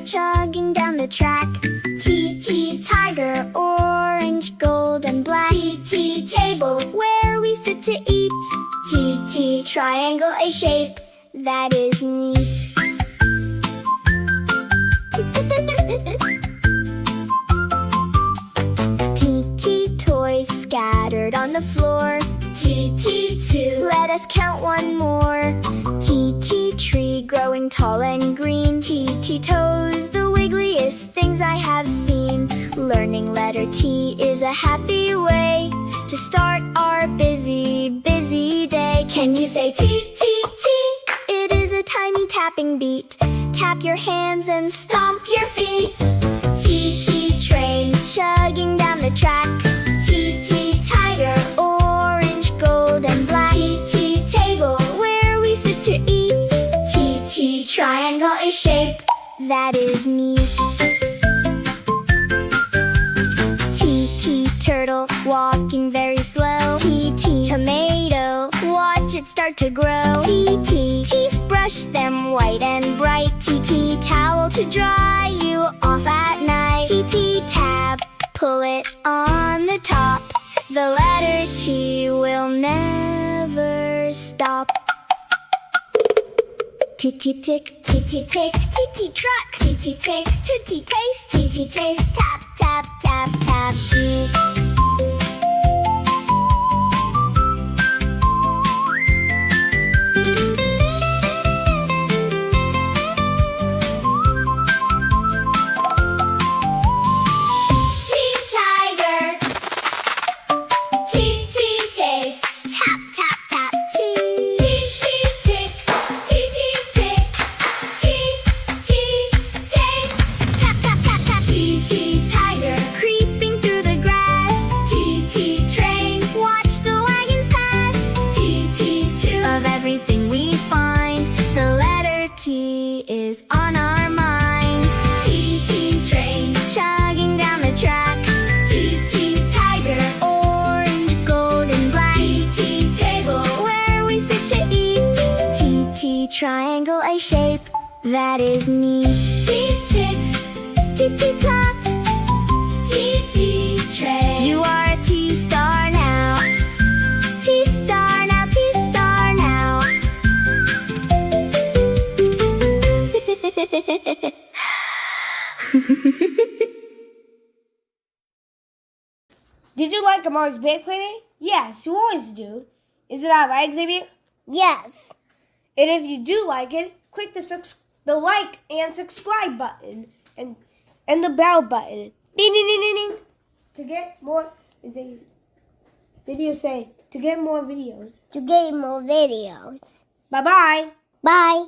chugging down the track. T, tiger, orange, gold, and black. T, table, where we sit to eat. T, triangle, a shape that is neat. T, toys scattered on the floor. T, let us count one more. T, tree growing tall and green. T, toes, the wiggliest things I have seen. Learning letter T is a happy way to start our busy, busy day. Can you say T, T? It is a tiny tapping beat. Tap your hands and stomp your feet. T, train, chugging down the track. T, tiger, orange, gold, and black. T, table, where we sit to eat. T, triangle, a shape that is neat. T, turtle, walking very slow. T, tomato, watch it start to grow. T, teeth, brush them white and bright. T, towel to dry you off at night. T, tab, pull it on the top. The letter T will never stop. T, tick, T, tick, T, truck. T, tick, T, taste. T, taste, tap, tap, tap, tap, T. Is on our mind. T, train, chugging down the track. T, tiger, orange, gold, and black. T, table, where we sit to eat. T, triangle, a shape that is neat. T, tick, tock. T, train. You are a T star now. T star now, T star now. Did you like Amare's bake planning? Yes, you always do. Is it that right, Xavier? Yes. And if you do like it, click the like and subscribe button and the bell button. Ding, ding, ding, ding, ding. To get more, Xavier say, to get more videos. To get more videos. Bye-bye. Bye.